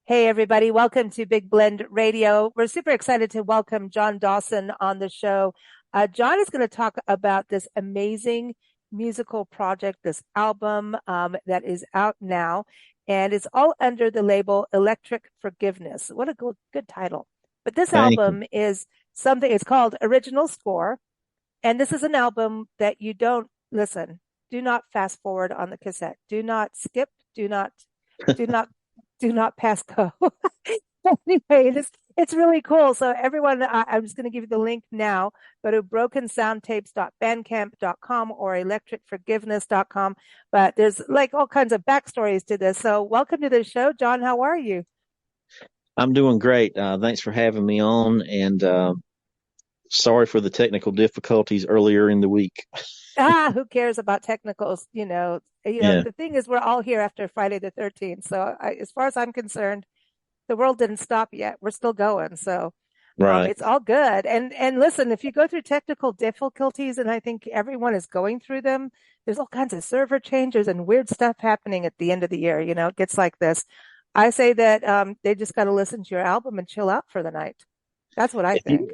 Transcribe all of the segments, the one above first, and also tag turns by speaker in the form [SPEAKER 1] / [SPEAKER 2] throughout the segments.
[SPEAKER 1] Hey, everybody. Welcome to Big Blend Radio. We're super excited to welcome Jon Dawson on the show. Jon is going to talk about this amazing musical project, this album that is out now, and it's all under the label Electric Forgiveness. What a good title. But this
[SPEAKER 2] Thank you.
[SPEAKER 1] album is something, it's called Original Score. And this is an album that you don't listen, do not fast forward on the cassette, do not skip, do not do not pass go. Anyway, it's really cool. So everyone, I'm just going to give you the link now. Go to brokensoundtapes.bandcamp.com or electricforgiveness.com. But there's like all kinds of backstories to this. So welcome to the show, Jon. How are you?
[SPEAKER 2] I'm doing great. Thanks for having me on, and sorry for the technical difficulties earlier in the week.
[SPEAKER 1] Who cares about technicals?
[SPEAKER 2] Yeah,
[SPEAKER 1] The thing is, we're all here after Friday the 13th. So as far as I'm concerned, the world didn't stop yet. We're still going. So
[SPEAKER 2] right.
[SPEAKER 1] it's all good. And listen, if you go through technical difficulties, and I think everyone is going through them, there's all kinds of server changes and weird stuff happening at the end of the year. It gets like this. I say that they just got to listen to your album and chill out for the night. That's what I
[SPEAKER 2] If
[SPEAKER 1] think.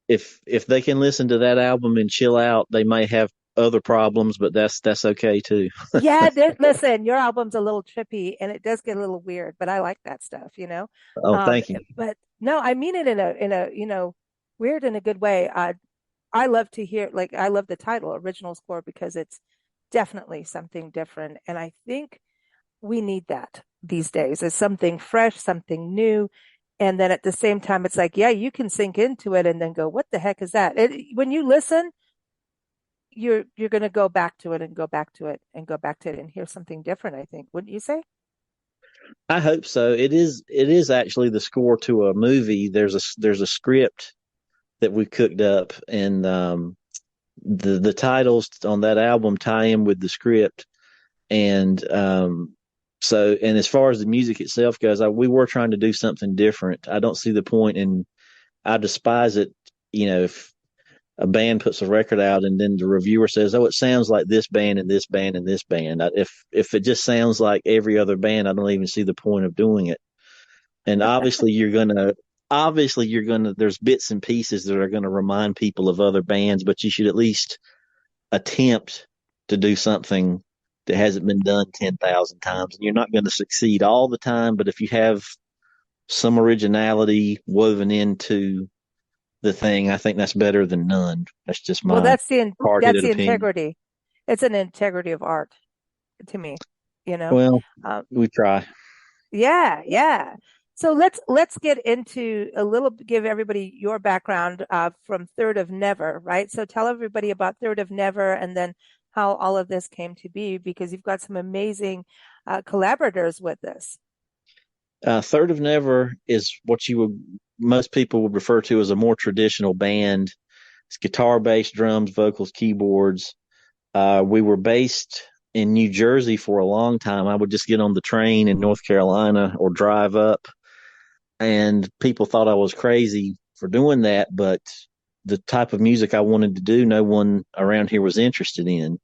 [SPEAKER 2] you if they can listen to that album and chill out, they may have other problems, but that's okay too.
[SPEAKER 1] Yeah, listen, your album's a little trippy and it does get a little weird, but I like that stuff.
[SPEAKER 2] Oh, thank you.
[SPEAKER 1] But no, I mean it in a weird in a good way. I love to hear, like, I love the title Original Score because it's definitely something different. And I think we need that these days. It's something fresh, something new. And then at the same time, it's like, yeah, you can sink into it and then go, what the heck is that? When you listen, you're going to go back to it and go back to it and go back to it and hear something different, I think. Wouldn't you say?
[SPEAKER 2] I hope so. It is actually the score to a movie. There's a script that we cooked up, and the titles on that album tie in with the script. And and as far as the music itself goes, we were trying to do something different. I don't see the point in. I despise it. If a band puts a record out and then the reviewer says, "Oh, it sounds like this band and this band and this band." If it just sounds like every other band, I don't even see the point of doing it. And obviously you're gonna there's bits and pieces that are gonna remind people of other bands, but you should at least attempt to do something that hasn't been done 10,000 times. And you're not going to succeed all the time, but if you have some originality woven into the thing, I think that's better than none. That's just
[SPEAKER 1] Well,
[SPEAKER 2] my hard
[SPEAKER 1] that's
[SPEAKER 2] headed
[SPEAKER 1] the
[SPEAKER 2] opinion.
[SPEAKER 1] integrity. It's an integrity of art to me, you know.
[SPEAKER 2] Well,
[SPEAKER 1] Um,
[SPEAKER 2] we try.
[SPEAKER 1] yeah, yeah. So let's get into a little, give everybody your background from Third of Never, right? So tell everybody about Third of Never and then how all of this came to be, because you've got some amazing collaborators with this.
[SPEAKER 2] Third of Never is what most people would refer to as a more traditional band. It's guitar, bass, drums, vocals, keyboards. We were based in New Jersey for a long time. I would just get on the train in North Carolina or drive up, and people thought I was crazy for doing that. But the type of music I wanted to do, no one around here was interested in.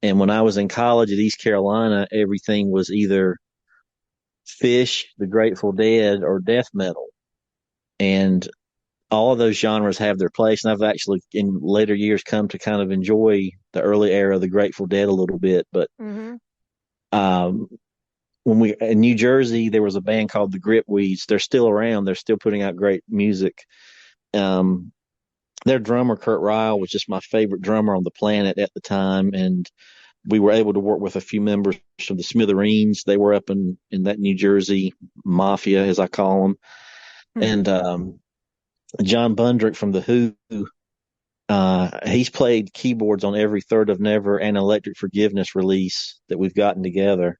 [SPEAKER 2] And when I was in college at East Carolina, everything was either Fish, the Grateful Dead, or death metal. And all of those genres have their place. And I've actually, in later years, come to kind of enjoy the early era of the Grateful Dead a little bit. But
[SPEAKER 1] Hmm.
[SPEAKER 2] um, when we in New Jersey, there was a band called the Gripweeds. They're still around. They're still putting out great music. Um, their drummer Kurt Reil was just my favorite drummer on the planet at the time, and we were able to work with a few members from the Smithereens. They were up in that New Jersey mafia, as I call them, and John Bundrick from the Who. He's played keyboards on every Third of Never and Electric Forgiveness release that we've gotten together.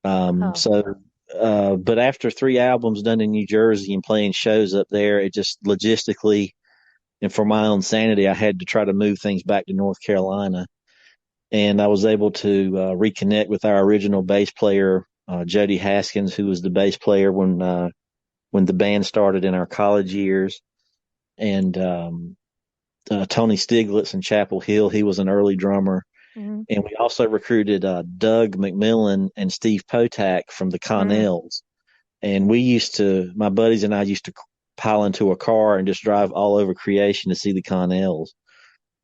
[SPEAKER 2] Um,
[SPEAKER 1] Oh,
[SPEAKER 2] so, but after three albums done in New Jersey and playing shows up there, it just logistically and for my own sanity, I had to try to move things back to North Carolina. And I was able to reconnect with our original bass player, Jody Haskins, who was the bass player when the band started in our college years, and Tony Stiglitz in Chapel Hill. He was an early drummer.
[SPEAKER 1] hmm.
[SPEAKER 2] And we also recruited Doug MacMillan and Steve Potak from the
[SPEAKER 1] Hmm.
[SPEAKER 2] Connells. And my buddies and I used to pile into a car and just drive all over creation to see the Connells.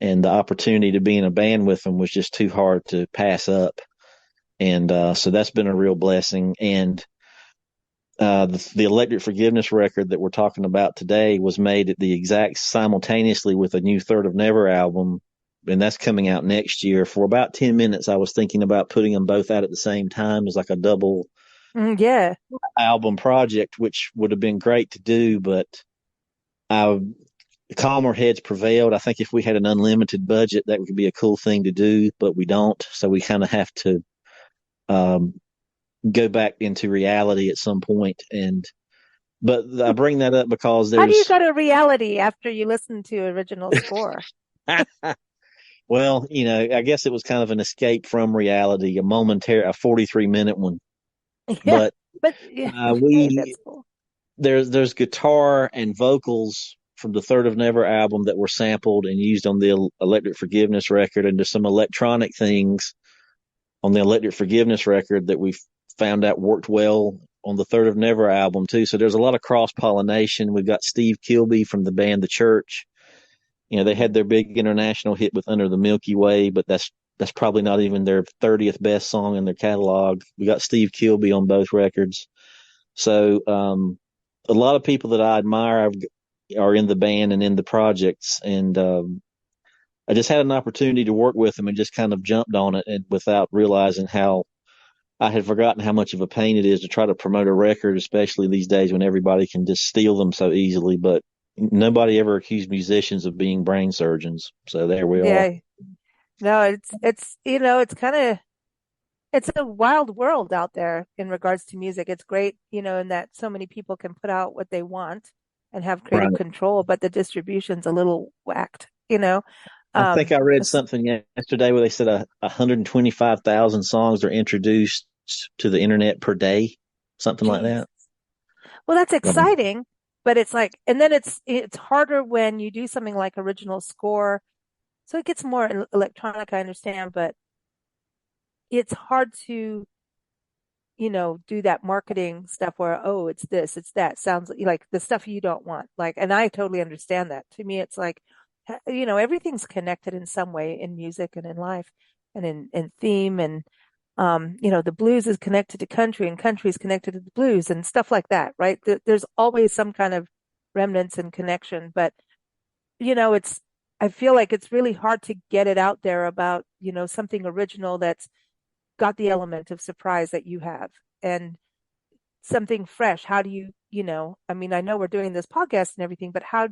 [SPEAKER 2] And the opportunity to be in a band with them was just too hard to pass up. And so that's been a real blessing. And the Electric Forgiveness record that we're talking about today was made at the exact simultaneously with a new Third of Never album, and that's coming out next year. For about 10 minutes, I was thinking about putting them both out at the same time as like a double
[SPEAKER 1] Yeah.
[SPEAKER 2] album project, which would have been great to do, but I, calmer heads prevailed. I think if we had an unlimited budget, that would be a cool thing to do, but we don't. So we kind of have to um, go back into reality at some point. But I bring that up because
[SPEAKER 1] How do you
[SPEAKER 2] there's,
[SPEAKER 1] go to reality after you listen to original score?
[SPEAKER 2] well, I guess it was kind of an escape from reality, a 43-minute one.
[SPEAKER 1] Yeah.
[SPEAKER 2] But
[SPEAKER 1] But yeah, okay,
[SPEAKER 2] we
[SPEAKER 1] that's cool.
[SPEAKER 2] there's guitar and vocals from the Third of Never album that were sampled and used on the Electric Forgiveness record, and there's some electronic things on the Electric Forgiveness record that we found out worked well on the Third of Never album too. So there's a lot of cross pollination. We've got Steve Kilbey from the band The Church. They had their big international hit with Under the Milky Way, but that's probably not even their 30th best song in their catalog. We got Steve Kilbey on both records. So a lot of people that I admire are in the band and in the projects, and I just had an opportunity to work with them and just kind of jumped on it, and without realizing how I had forgotten how much of a pain it is to try to promote a record, especially these days when everybody can just steal them so easily. But nobody ever accused musicians of being brain surgeons. So there we are.
[SPEAKER 1] Yeah. No, it's kind of it's a wild world out there in regards to music. It's great, in that so many people can put out what they want and have creative
[SPEAKER 2] Right.
[SPEAKER 1] control, but the distribution's a little whacked.
[SPEAKER 2] I think I read
[SPEAKER 1] It's,
[SPEAKER 2] something yesterday where they said 125,000 songs are introduced to the internet per day, something like
[SPEAKER 1] geez.
[SPEAKER 2] that.
[SPEAKER 1] Well, that's
[SPEAKER 2] So,
[SPEAKER 1] exciting, but it's like, and then it's harder when you do something like original score. So it gets more electronic, I understand, but it's hard to do that marketing stuff where, oh, it's this, it's that. Sounds like the stuff you don't want. Like, and I totally understand that. To me, it's like, everything's connected in some way in music and in life and in theme. And, the blues is connected to country and country is connected to the blues and stuff like that, right? There's always some kind of remnants and connection, but, I feel like it's really hard to get it out there about, something original that's got the element of surprise that you have and something fresh. How do I mean, I know we're doing this podcast and everything, but how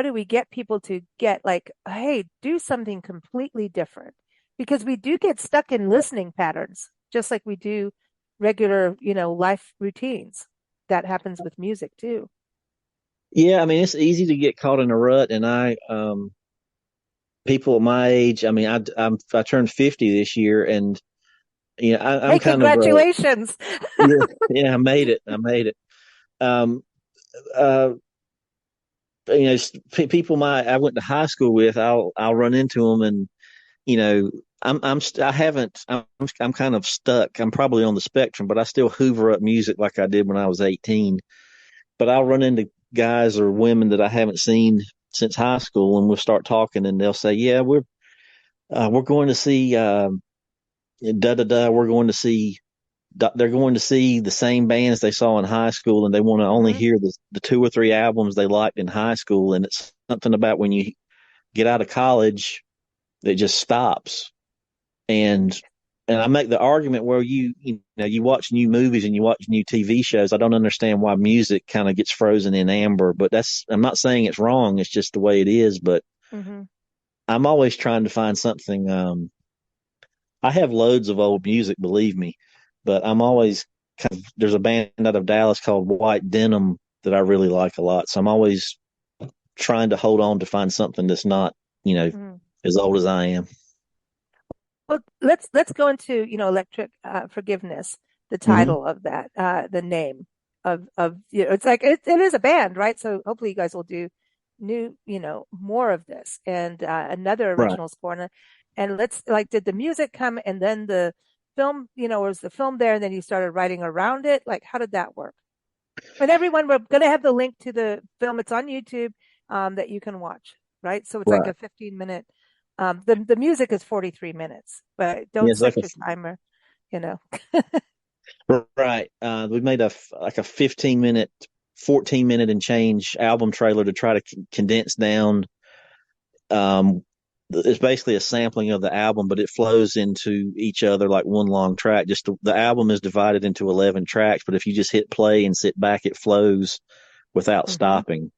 [SPEAKER 1] do we get people to get like, hey, do something completely different? Because we do get stuck in listening patterns, just like we do regular, life routines. That happens with music too.
[SPEAKER 2] yeah, I mean, it's easy to get caught in a rut, and people my age, I mean, I turned 50 this year, and I'm
[SPEAKER 1] Hey,
[SPEAKER 2] kind of
[SPEAKER 1] congratulations.
[SPEAKER 2] yeah, yeah, I made it. I made it. Um, uh, people I went to high school with, I'll run into them, and you know, I haven't, I'm kind of stuck. I'm probably on the spectrum, but I still hoover up music like I did when I was 18. But I'll run into guys or women that I haven't seen since high school, and we'll start talking, and they'll say, "Yeah, we're going to see da da da. We're going to see." They're going to see the same bands they saw in high school, and they want to only
[SPEAKER 1] Hmm.
[SPEAKER 2] hear the two or three albums they liked in high school. And it's something about when you get out of college that just stops. And I make the argument where you watch new movies and you watch new TV shows. I don't understand why music kind of gets frozen in amber, but I'm not saying it's wrong. It's just the way it is. But
[SPEAKER 1] Hmm.
[SPEAKER 2] I'm always trying to find something. I have loads of old music, believe me, but I'm always there's a band out of Dallas called White Denim that I really like a lot. So I'm always trying to hold on to find something that's not, you know,
[SPEAKER 1] Hmm.
[SPEAKER 2] as old as I am.
[SPEAKER 1] Well, let's go into, electric forgiveness, the
[SPEAKER 2] Hmm.
[SPEAKER 1] title of that, the name of it's like it is a band, right? So hopefully you guys will do new, more of this and another
[SPEAKER 2] Right.
[SPEAKER 1] original score. And let's like, did the music come and then the film, or was the film there and then you started writing around it? Like, how did that work? And everyone, we're going to have the link to the film. It's on YouTube, that you can watch, right? So it's like
[SPEAKER 2] Right.
[SPEAKER 1] a 15-minute. The music is 43 minutes, but
[SPEAKER 2] Yeah,
[SPEAKER 1] don't
[SPEAKER 2] it's like
[SPEAKER 1] set your timer, you know.
[SPEAKER 2] right. We made like a 15-minute, 14-minute and change album trailer to try to condense down. Um, it's basically a sampling of the album, but it flows into each other like one long track. Just the album is divided into 11 tracks, but if you just hit play and sit back, it flows without
[SPEAKER 1] Hmm.
[SPEAKER 2] stopping.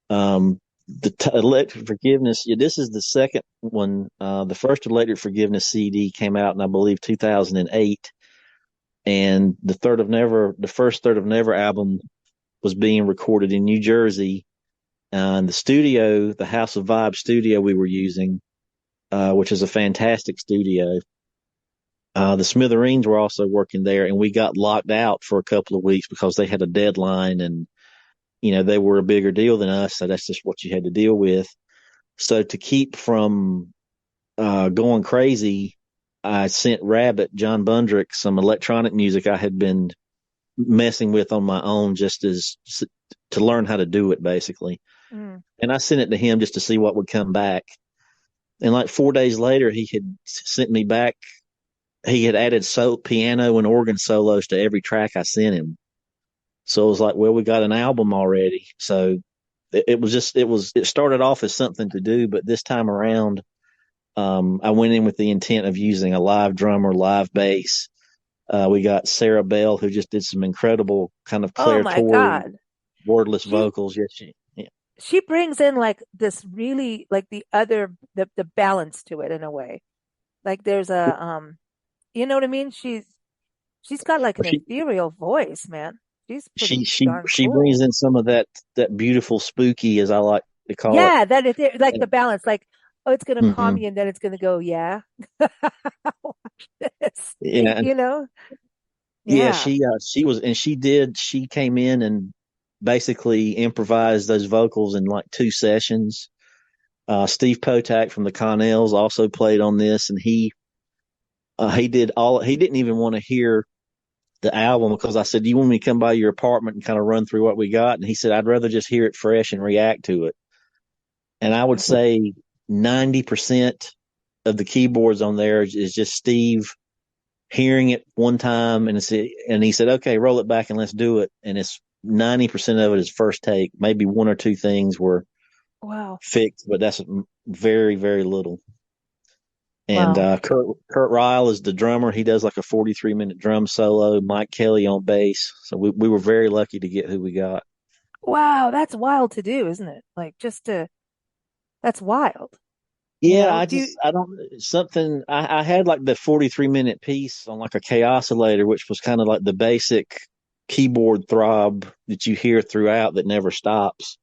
[SPEAKER 2] Electric Forgiveness. Yeah, this is the second one. The first Electric Forgiveness CD came out in, I believe, 2008, and the first Third of Never album was being recorded in New Jersey. And the studio, the House of Vibe studio we were using, which is a fantastic studio. The Smithereens were also working there, and we got locked out for a couple of weeks because they had a deadline, and they were a bigger deal than us, so that's just what you had to deal with. So to keep from going crazy, I sent Rabbit, John Bundrick, some electronic music I had been messing with on my own, just as to learn how to do it, basically.
[SPEAKER 1] Mm.
[SPEAKER 2] And I sent it to him just to see what would come back. And like 4 days later, he had sent me back. He had added piano and organ solos to every track I sent him. So it was like, well, we got an album already. So it started off as something to do, but this time around, I went in with the intent of using a live drummer, live bass. We got Sara Bell, who just did some incredible kind of
[SPEAKER 1] Oh my
[SPEAKER 2] claritory,
[SPEAKER 1] God.
[SPEAKER 2] wordless
[SPEAKER 1] She
[SPEAKER 2] vocals. Yes, yeah.
[SPEAKER 1] she brings in like this really like the balance to it in a way. Like there's a you know what I mean? She's got like an
[SPEAKER 2] She
[SPEAKER 1] ethereal voice, man. She's
[SPEAKER 2] she
[SPEAKER 1] pretty
[SPEAKER 2] she
[SPEAKER 1] darn
[SPEAKER 2] she brings
[SPEAKER 1] cool.
[SPEAKER 2] in some of that beautiful spooky, as I like to call it.
[SPEAKER 1] Yeah, that is it, like the balance, like, oh, it's gonna calm
[SPEAKER 2] Mm-hmm.
[SPEAKER 1] you and then it's gonna go, yeah. Watch this.
[SPEAKER 2] Yeah,
[SPEAKER 1] You know?
[SPEAKER 2] yeah.
[SPEAKER 1] Yeah.
[SPEAKER 2] She was, and she came in and basically improvised those vocals in like 2 sessions. Steve Potak from the Connells also played on this, and he did all. He didn't even want to hear the album because I said, "Do you want me to come by your apartment and kind of run through what we got?" And he said, "I'd rather just hear it fresh and react to it." And I would
[SPEAKER 1] Mhm.
[SPEAKER 2] say 90% of the keyboards on there is just Steve hearing it one time, and he said, "Okay, roll it back and let's do it." And it's 90% of it is first take. Maybe one or two things were
[SPEAKER 1] Wow.
[SPEAKER 2] fixed, but that's very, very little. And
[SPEAKER 1] Wow.
[SPEAKER 2] Kurt Reil is the drummer. He does like a 43-minute drum solo. Mike Kelly on bass. So we were very lucky to get who we got.
[SPEAKER 1] Wow, that's wild to do, isn't it? Like just to that's wild. You
[SPEAKER 2] Yeah,
[SPEAKER 1] know, do you
[SPEAKER 2] I don't, something, I had like the 43-minute piece on like a Chaosilator, which was kind of like the basic keyboard throb that you hear throughout that never stops.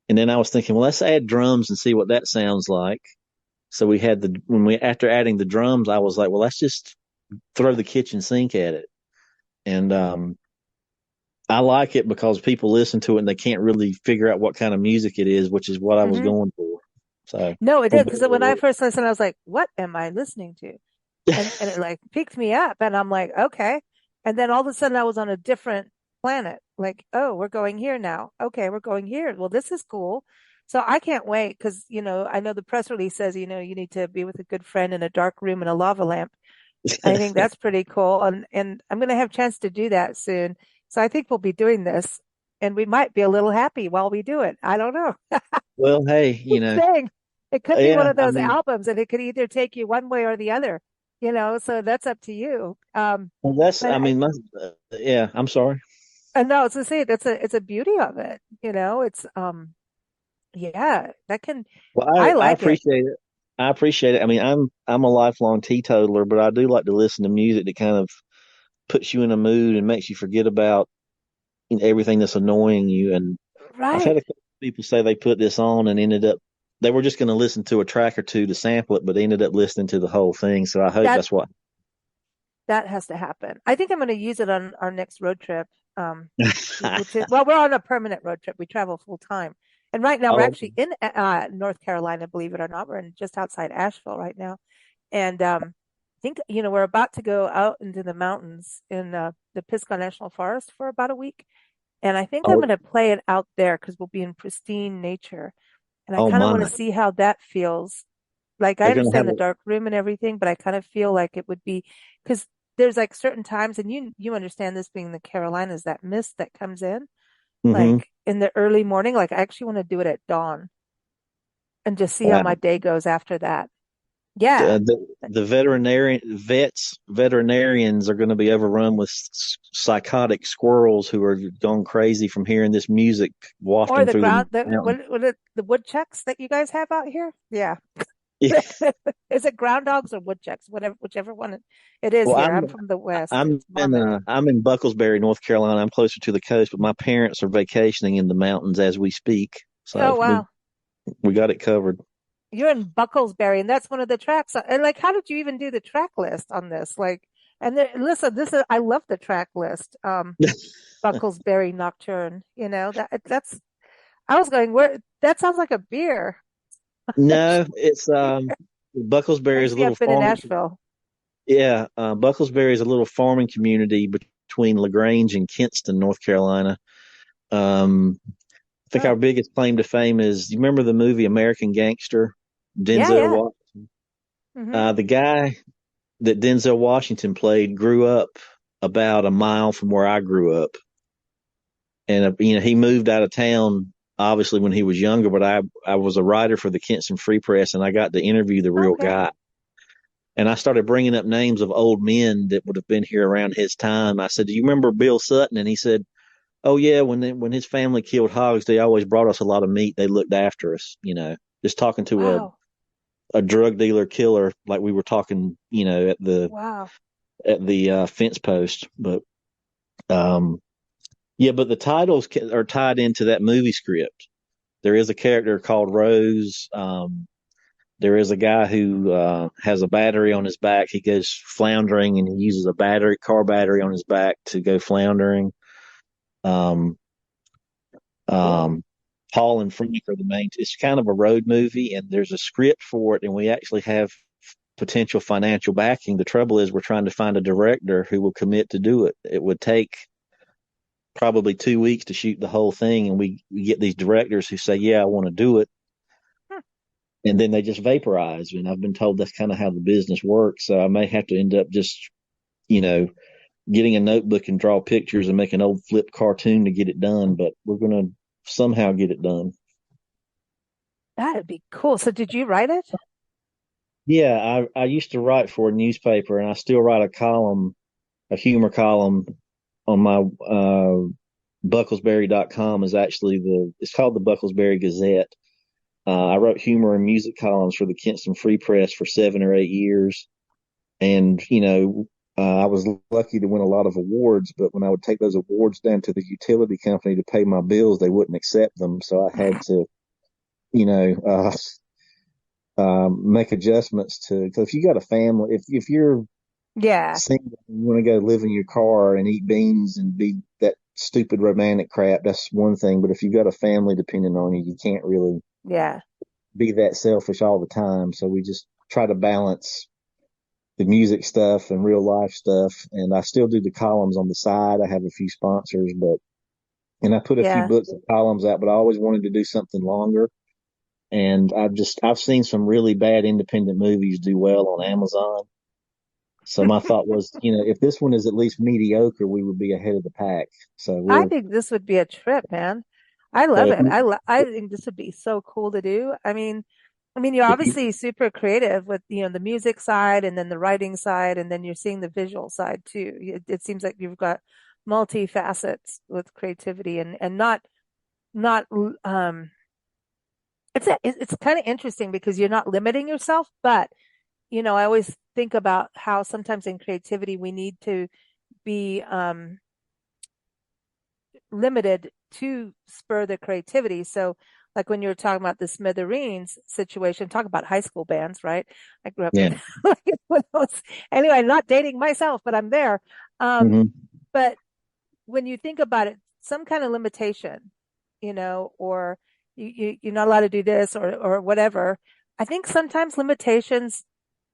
[SPEAKER 2] And then I was thinking, well, let's add drums and see what that sounds like. So after adding the drums, I was like, well, let's just throw the kitchen sink at it. And, I like it because people listen to it and they can't really figure out what kind of music it is, which is what I was
[SPEAKER 1] hmm
[SPEAKER 2] going for. So
[SPEAKER 1] No, it
[SPEAKER 2] for
[SPEAKER 1] did
[SPEAKER 2] better
[SPEAKER 1] because when I
[SPEAKER 2] or
[SPEAKER 1] first listened, I was like, what am I listening to? And it like picked me up and I'm like, okay. And then all of a sudden I was on a different planet. Like, oh, we're going here now. Okay, we're going here. Well, this is cool. So I can't wait because, I know the press release says, you need to be with a good friend in a dark room and a lava lamp. I think that's pretty cool. And I'm going to have a chance to do that soon. So I think we'll be doing this and we might be a little happy while we do it. I don't know.
[SPEAKER 2] well, hey,
[SPEAKER 1] Saying it could be one
[SPEAKER 2] yeah,
[SPEAKER 1] of
[SPEAKER 2] I
[SPEAKER 1] those
[SPEAKER 2] mean,
[SPEAKER 1] albums and it could either take you one way or the other, so that's up to you.
[SPEAKER 2] well, that's,
[SPEAKER 1] But
[SPEAKER 2] I mean, yeah, I'm sorry.
[SPEAKER 1] no, it's to say it's a beauty of it, it's, yeah, that can,
[SPEAKER 2] Well,
[SPEAKER 1] I
[SPEAKER 2] I
[SPEAKER 1] like it.
[SPEAKER 2] appreciate it. I appreciate it. I mean, I'm a lifelong teetotaler, but I do like to listen to music that kind of puts you in a mood and makes you forget about everything that's annoying you. And I've had
[SPEAKER 1] Right.
[SPEAKER 2] a couple of people say they put this on and they were just going to listen to a track or two to sample it, but they ended up listening to the whole thing. So I hope
[SPEAKER 1] That
[SPEAKER 2] that's what.
[SPEAKER 1] that has to happen. I think I'm going to use it on our next road trip. Which is, well, we're on a permanent road trip. We travel full time. And right now we're
[SPEAKER 2] Oh,
[SPEAKER 1] actually in North Carolina, believe it or not. We're in just outside Asheville right now. And I think, we're about to go out into the mountains in the Pisgah National Forest for about a week. And I think I'm
[SPEAKER 2] Oh,
[SPEAKER 1] going to play it out there because we'll be in pristine nature. And I
[SPEAKER 2] oh
[SPEAKER 1] kind of
[SPEAKER 2] my.
[SPEAKER 1] want to see how that feels. Like I
[SPEAKER 2] They're gonna
[SPEAKER 1] understand
[SPEAKER 2] have
[SPEAKER 1] the
[SPEAKER 2] a,
[SPEAKER 1] dark room and everything, but I kind of feel like it would be because there's like certain times, and you understand this being the Carolinas, that mist that comes in
[SPEAKER 2] hmm
[SPEAKER 1] like in the early morning. Like I actually want to do it at dawn and just see how my
[SPEAKER 2] wow.
[SPEAKER 1] day goes after that. Yeah.
[SPEAKER 2] The veterinarians are going to be overrun with psychotic squirrels who are going crazy from hearing this music
[SPEAKER 1] Or
[SPEAKER 2] wafting
[SPEAKER 1] the
[SPEAKER 2] through the
[SPEAKER 1] ground, the
[SPEAKER 2] mountain.
[SPEAKER 1] the woodchucks that you guys have out here? Yeah.
[SPEAKER 2] Yeah.
[SPEAKER 1] Is it groundhogs or woodchucks? Whatever, whichever one it is
[SPEAKER 2] Well,
[SPEAKER 1] here. I'm from the West.
[SPEAKER 2] I'm
[SPEAKER 1] It's Monmouth.
[SPEAKER 2] I'm in Bucklesbury, North Carolina. I'm closer to the coast, but my parents are vacationing in the mountains as we speak. So
[SPEAKER 1] Oh, wow.
[SPEAKER 2] we got it covered.
[SPEAKER 1] You're in Bucklesbury, and that's one of the tracks. And like, how did you even do the track list on this? Like, and there, listen, this is I love the track list. Bucklesbury Nocturne. You know that's. I was going where that sounds like a beer.
[SPEAKER 2] No, it's Bucklesbury is a
[SPEAKER 1] Makes me
[SPEAKER 2] little
[SPEAKER 1] have been in
[SPEAKER 2] farming.
[SPEAKER 1] Nashville.
[SPEAKER 2] Yeah, Bucklesbury is a little farming community between LaGrange and Kinston, North Carolina. I think our
[SPEAKER 1] Oh,
[SPEAKER 2] biggest claim to fame is you remember the movie American Gangster,
[SPEAKER 1] yeah,
[SPEAKER 2] Denzel
[SPEAKER 1] yeah.
[SPEAKER 2] Washington.
[SPEAKER 1] Hmm.
[SPEAKER 2] The guy that Denzel Washington played grew up about a mile from where I grew up, and he moved out of town obviously when he was younger. But I was a writer for the Kinston Free Press, and I got to interview the real
[SPEAKER 1] Okay.
[SPEAKER 2] guy. And I started bringing up names of old men that would have been here around his time. I said, "Do you remember Bill Sutton?" And he said, "Oh yeah, when his family killed hogs, they always brought us a lot of meat. They looked after us, Just talking to
[SPEAKER 1] Wow.
[SPEAKER 2] a drug dealer killer like we were talking,
[SPEAKER 1] Wow.
[SPEAKER 2] at the fence post. But um, yeah, but the titles are tied into that movie script. There is a character called Rose. There is a guy who has a battery on his back. He goes floundering, and he uses a car battery on his back to go floundering. Um,
[SPEAKER 1] Cool.
[SPEAKER 2] um, Paul and Frank are the main. It's kind of a road movie, and there's a script for it, and we actually have potential financial backing. The trouble is, we're trying to find a director who will commit to do it. It would take probably 2 weeks to shoot the whole thing, and we get these directors who say, "Yeah, I want to do it,"
[SPEAKER 1] Hmm.
[SPEAKER 2] and then they just vaporize. And I've been told that's kind of how the business works. So I may have to end up just, you know, getting a notebook and draw pictures and make an old flip cartoon to get it done. But we're gonna somehow get it done.
[SPEAKER 1] That'd be cool. So did you write it?
[SPEAKER 2] Yeah, I used to write for a newspaper, and I still write a humor column on my Bucklesbury.com is actually it's called the Bucklesbury Gazette. I wrote humor and music columns for the Kinston Free Press for 7 or 8 years, and I was lucky to win a lot of awards. But when I would take those awards down to the utility company to pay my bills, they wouldn't accept them, so I had to, you know, make adjustments to. Because if you got a family, if you're
[SPEAKER 1] Yeah.
[SPEAKER 2] single, you want to go live in your car and eat beans and be that stupid romantic crap, that's one thing. But if you've got a family depending on you, you can't really
[SPEAKER 1] Yeah.
[SPEAKER 2] be that selfish all the time. So we just try to balance the music stuff and real life stuff. And I still do the columns on the side. I have a few sponsors, and I put a few
[SPEAKER 1] Yeah.
[SPEAKER 2] books and columns out, but I always wanted to do something longer. And I've seen some really bad independent movies do well on Amazon. So my thought was, if this one is at least mediocre, we would be ahead of the pack. So
[SPEAKER 1] I
[SPEAKER 2] we're,
[SPEAKER 1] think this would be a trip, man. I
[SPEAKER 2] so
[SPEAKER 1] love
[SPEAKER 2] if
[SPEAKER 1] it. I think this would be so cool to do. I mean, you're
[SPEAKER 2] if you,
[SPEAKER 1] obviously super creative with, the music side and then the writing side, and then you're seeing the visual side too. It seems like you've got multi-facets with creativity and not it's kind of interesting because you're not limiting yourself, but I always think about how sometimes in creativity we need to be limited to spur the creativity. So, like when you were talking about the Smithereens situation, talk about high school bands, right? I grew up
[SPEAKER 2] yeah.
[SPEAKER 1] in like when I was, anyway, I'm not dating myself, but I'm there. Um,
[SPEAKER 2] hmm
[SPEAKER 1] but when you think about it, some kind of limitation, or you're not allowed to do this or whatever. I think sometimes limitations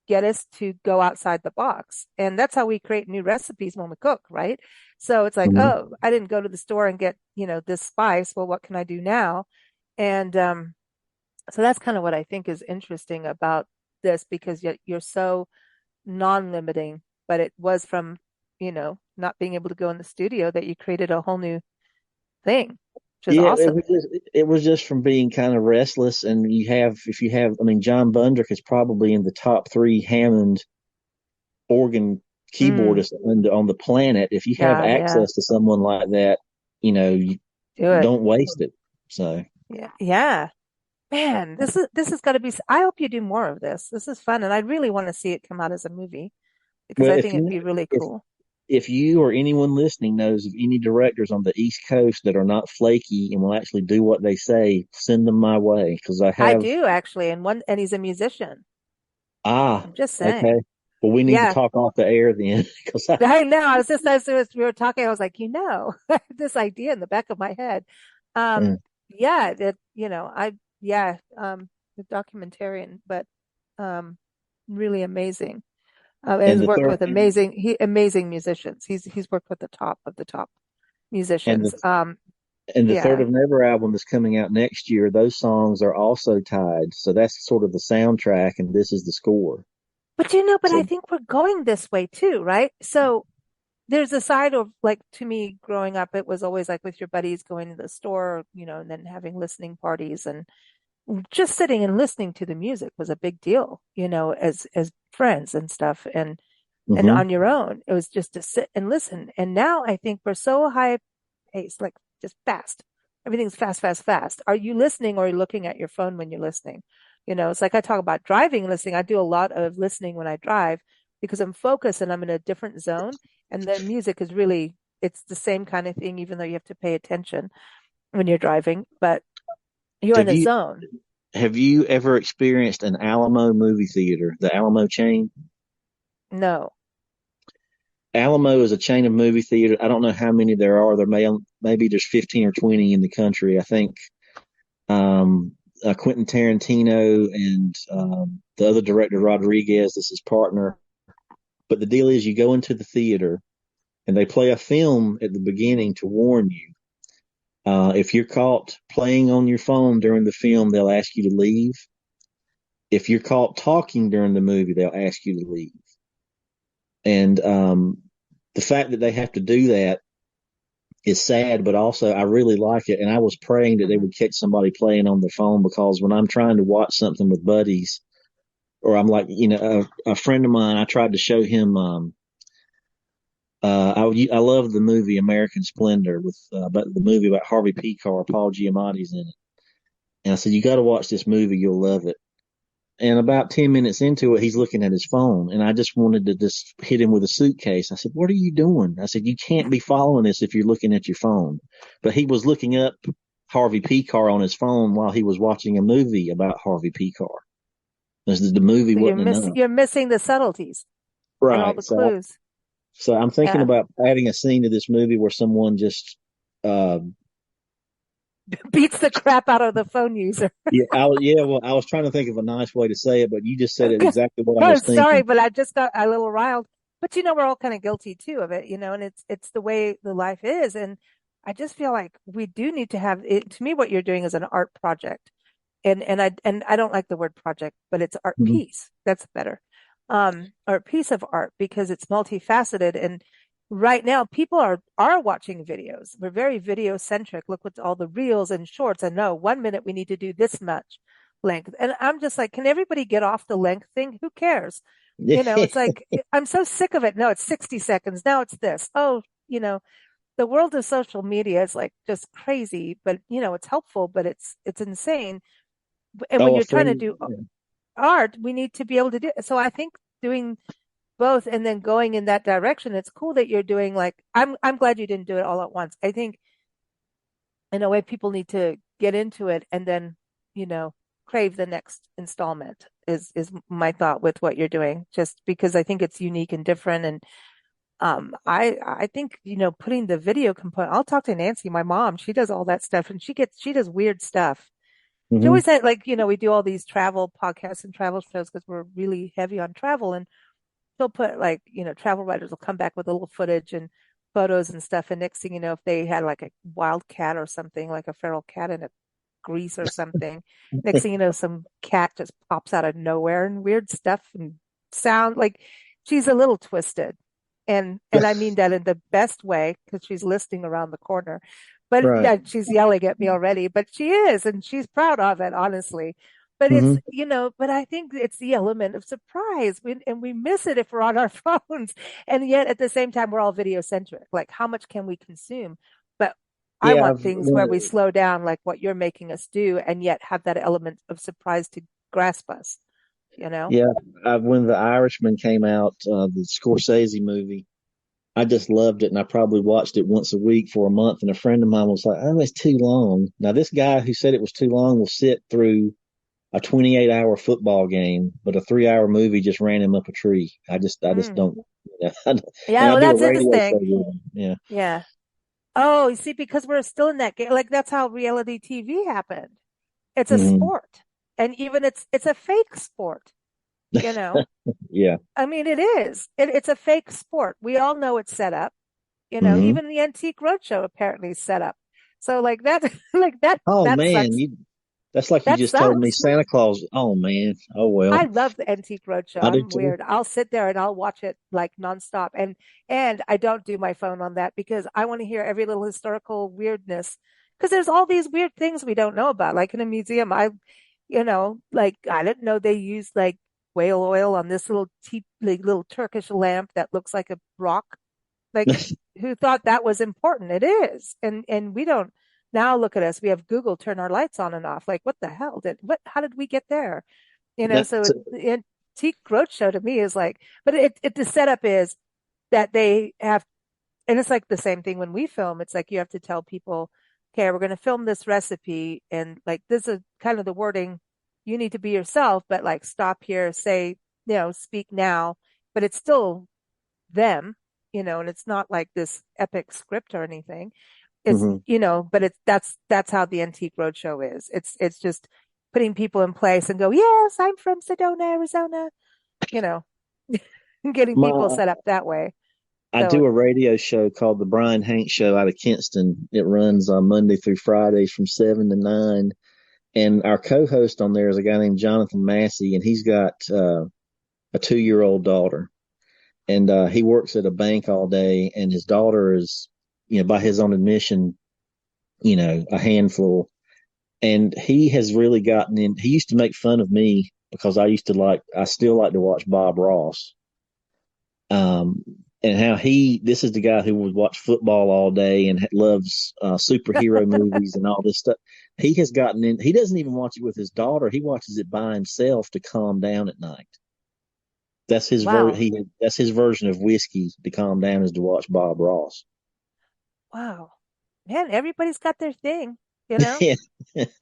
[SPEAKER 1] get us to go outside the box. And that's how we create new recipes when we cook, right? So it's like,
[SPEAKER 2] Mhm.
[SPEAKER 1] oh, I didn't go to the store and get, this spice. Well, what can I do now? And so that's kind of what I think is interesting about this because you're so non-limiting, but it was from, not being able to go in the studio that you created a whole new thing, which is
[SPEAKER 2] Yeah, it
[SPEAKER 1] awesome.
[SPEAKER 2] was just from being kind of restless, and if you have, I mean, John Bundrick is probably in the top three Hammond organ
[SPEAKER 1] Mm,
[SPEAKER 2] keyboardists on the planet. If you have
[SPEAKER 1] God, yeah,
[SPEAKER 2] access to someone like that, you
[SPEAKER 1] do it.
[SPEAKER 2] don't waste it. So,
[SPEAKER 1] Yeah, yeah. Man, this has got to be. I hope you do more of this. This is fun, and I really want to see it come out as a movie because
[SPEAKER 2] well,
[SPEAKER 1] I think it'd be really
[SPEAKER 2] if
[SPEAKER 1] cool.
[SPEAKER 2] you or anyone listening knows of any directors on the East Coast that are not flaky and will actually do what they say, send them my way because I
[SPEAKER 1] I
[SPEAKER 2] have.
[SPEAKER 1] do actually, and he's a musician.
[SPEAKER 2] Ah,
[SPEAKER 1] I'm just
[SPEAKER 2] okay.
[SPEAKER 1] saying.
[SPEAKER 2] Well, we need to
[SPEAKER 1] Yeah,
[SPEAKER 2] talk off the air then because I.
[SPEAKER 1] I know. I was just as soon as we were talking, I was like, I had this idea in the back of my head.
[SPEAKER 2] Mm.
[SPEAKER 1] Yeah, yeah, the documentarian, but um, really amazing. And
[SPEAKER 2] And
[SPEAKER 1] he's
[SPEAKER 2] the
[SPEAKER 1] worked
[SPEAKER 2] third
[SPEAKER 1] with amazing musicians. He's worked with the top of the top
[SPEAKER 2] and
[SPEAKER 1] musicians.
[SPEAKER 2] the and the Third
[SPEAKER 1] Yeah.
[SPEAKER 2] of Never album that's coming out next year, those songs are also tied. So that's sort of the soundtrack, and this is the score.
[SPEAKER 1] But I
[SPEAKER 2] So,
[SPEAKER 1] think we're going this way too, right? So there's a side of like to me growing up, it was always like with your buddies going to the store, and then having listening parties and just sitting and listening to the music was a big deal, as friends and stuff. And
[SPEAKER 2] hmm
[SPEAKER 1] on your own, it was just to sit and listen. And now I think we're so high paced, like just fast. Everything's fast, fast, fast. Are you listening or are you looking at your phone when you're listening? It's like I talk about driving and listening. I do a lot of listening when I drive because I'm focused and I'm in a different zone. And the music is really, it's the same kind of thing, even though you have to pay attention when you're driving, but you're in
[SPEAKER 2] have
[SPEAKER 1] a
[SPEAKER 2] you
[SPEAKER 1] zone.
[SPEAKER 2] ever experienced an Alamo movie theater, the Alamo chain?
[SPEAKER 1] No.
[SPEAKER 2] Alamo is a chain of movie theaters. I don't know how many there are. Maybe there's 15 or 20 in the country. I think Quentin Tarantino and the other director Rodriguez is his partner. But the deal is, you go into the theater and they play a film at the beginning to warn you. If you're caught playing on your phone during the film, they'll ask you to leave. If you're caught talking during the movie, they'll ask you to leave. And the fact that they have to do that is sad, but also I really like it. And I was praying that they
[SPEAKER 1] Mhm.
[SPEAKER 2] would catch somebody playing on their phone because when I'm trying to watch something with buddies, or I'm like, a friend of mine, I tried to show him. I love the movie American Splendor with about the movie about Harvey Pekar. Paul Giamatti's in it, and I said, you got to watch this movie, you'll love it. And about 10 minutes into it, he's looking at his phone. And I just wanted to just hit him with a suitcase. I said, what are you doing? I said, you can't be following this if you're looking at your phone. But he was looking up Harvey Pekar on his phone while he was watching a movie about Harvey Pekar. The movie
[SPEAKER 1] So you're
[SPEAKER 2] wasn't
[SPEAKER 1] missing
[SPEAKER 2] enough.
[SPEAKER 1] you're missing the subtleties and all
[SPEAKER 2] Right.
[SPEAKER 1] the clues.
[SPEAKER 2] So I'm thinking
[SPEAKER 1] Yeah.
[SPEAKER 2] about adding a scene to this movie where someone just, uh,
[SPEAKER 1] Beats the crap out of the phone user.
[SPEAKER 2] well, I was trying to think of a nice way to say it, but you just said it exactly what I
[SPEAKER 1] I'm
[SPEAKER 2] was
[SPEAKER 1] sorry,
[SPEAKER 2] thinking.
[SPEAKER 1] but I just got a little riled. But we're all kind of guilty too of it, and it's the way the life is. And I just feel like we do need to have it. To me, what you're doing is an art project. And I don't like the word project, but it's art
[SPEAKER 2] Mhm.
[SPEAKER 1] piece. That's better. Or a piece of art because it's multifaceted. And right now people are watching videos. We're very video centric. Look what's all the reels and shorts. And no, 1 minute we need to do this much length. And I'm just like, can everybody get off the length thing? Who cares? It's like I'm so sick of it. No, it's 60 seconds. Now it's this. Oh, the world of social media is like just crazy, but it's helpful, but it's insane. And when
[SPEAKER 2] Oh, a
[SPEAKER 1] you're trying to
[SPEAKER 2] friend.
[SPEAKER 1] do art, we need to be able to do it. So I think doing both and then going in that direction, it's cool that you're doing like I'm glad you didn't do it all at once. I think in a way people need to get into it and then, you know, crave the next installment is my thought with what you're doing, just because I think it's unique and different. And I think, putting the video component, I'll talk to Nancy, my mom, she does all that stuff and she does weird stuff. She
[SPEAKER 2] Hmm.
[SPEAKER 1] always said, like, we do all these travel podcasts and travel shows because we're really heavy on travel. And she'll put like, travel writers will come back with a little footage and photos and stuff. And next thing you know, if they had like a wild cat or something, like a feral cat in a grease or something, next thing you know, some cat just pops out of nowhere and weird stuff and sound like she's a little twisted. And I mean that in the best way because she's listening around the corner. But
[SPEAKER 2] Right.
[SPEAKER 1] yeah, she's yelling at me already, but she is, and she's proud of it, honestly. But it's,
[SPEAKER 2] Hmm.
[SPEAKER 1] but I think it's the element of surprise. And we miss it if we're on our phones. And yet at the same time, we're all video centric. Like, how much can we consume? But I
[SPEAKER 2] Yeah,
[SPEAKER 1] want things where we slow down, like what you're making us do, and yet have that element of surprise to grasp us, you know?
[SPEAKER 2] yeah. When The Irishman came out, the Scorsese movie, I just loved it, and I probably watched it once a week for a month. And a friend of mine was like, "Oh, it's too long." Now, this guy who said it was too long will sit through a 28-hour football game, but a 3-hour movie just ran him up a tree. I just
[SPEAKER 1] Mm.
[SPEAKER 2] don't. And
[SPEAKER 1] Yeah,
[SPEAKER 2] I
[SPEAKER 1] well,
[SPEAKER 2] do a
[SPEAKER 1] that's his
[SPEAKER 2] radio
[SPEAKER 1] thing.
[SPEAKER 2] show with him. Yeah.
[SPEAKER 1] Yeah. Oh, you see, because we're still in that game, like that's how reality TV happened. It's a
[SPEAKER 2] Hmm.
[SPEAKER 1] sport. And even it's a fake sport, you know?
[SPEAKER 2] Yeah.
[SPEAKER 1] I mean, it is. It's a fake sport. We all know it's set up.
[SPEAKER 2] Hmm.
[SPEAKER 1] Even the Antique Roadshow apparently is set up. So like that, like
[SPEAKER 2] Oh
[SPEAKER 1] that
[SPEAKER 2] man,
[SPEAKER 1] sucks.
[SPEAKER 2] you. That's like you
[SPEAKER 1] That
[SPEAKER 2] just told me
[SPEAKER 1] sucks.
[SPEAKER 2] Santa Claus. Oh man. Oh
[SPEAKER 1] I
[SPEAKER 2] well.
[SPEAKER 1] love the Antique Roadshow.
[SPEAKER 2] I do
[SPEAKER 1] I'm
[SPEAKER 2] too.
[SPEAKER 1] weird. I'll sit there and I'll watch it like nonstop. And I don't do my phone on that because I want to hear every little historical weirdness. Because there's all these weird things we don't know about. Like in a museum, like I didn't know they used like whale oil on this like, little Turkish lamp that looks like a rock. Like who thought that was important? It is. And we don't now look at us. We have Google turn our lights on and off. Like what the hell how did we get there?
[SPEAKER 2] That's
[SPEAKER 1] The Antique Roadshow to me is like, but the setup is that they have, and it's like the same thing when we film. It's like you have to tell people, okay, we're going to film this recipe, and like this is kind of the wording. You need to be yourself, but like stop here, say, speak now, but it's still them, and it's not like this epic script or anything. It's,
[SPEAKER 2] hmm
[SPEAKER 1] but that's how the Antique Roadshow is. It's just putting people in place and go, yes, I'm from Sedona, Arizona, you know, getting people
[SPEAKER 2] my.
[SPEAKER 1] set up that way.
[SPEAKER 2] I
[SPEAKER 1] So,
[SPEAKER 2] do a radio show called the Brian Hank Show out of Kinston. It runs on Monday through Fridays from 7 to 9. And our co-host on there is a guy named Jonathan Massey, and he's got a 2-year-old daughter. And he works at a bank all day, and his daughter is, by his own admission, a handful. And he has really gotten in. He used to make fun of me because I still like to watch Bob Ross. Um, and how this is the guy who would watch football all day and loves superhero movies and all this stuff. He has gotten in. He doesn't even watch it with his daughter. He watches it by himself to calm down at night. That's his
[SPEAKER 1] wow,
[SPEAKER 2] That's his version of whiskey to calm down is to watch Bob Ross.
[SPEAKER 1] wow, man, everybody's got their thing, you know.
[SPEAKER 2] Yeah,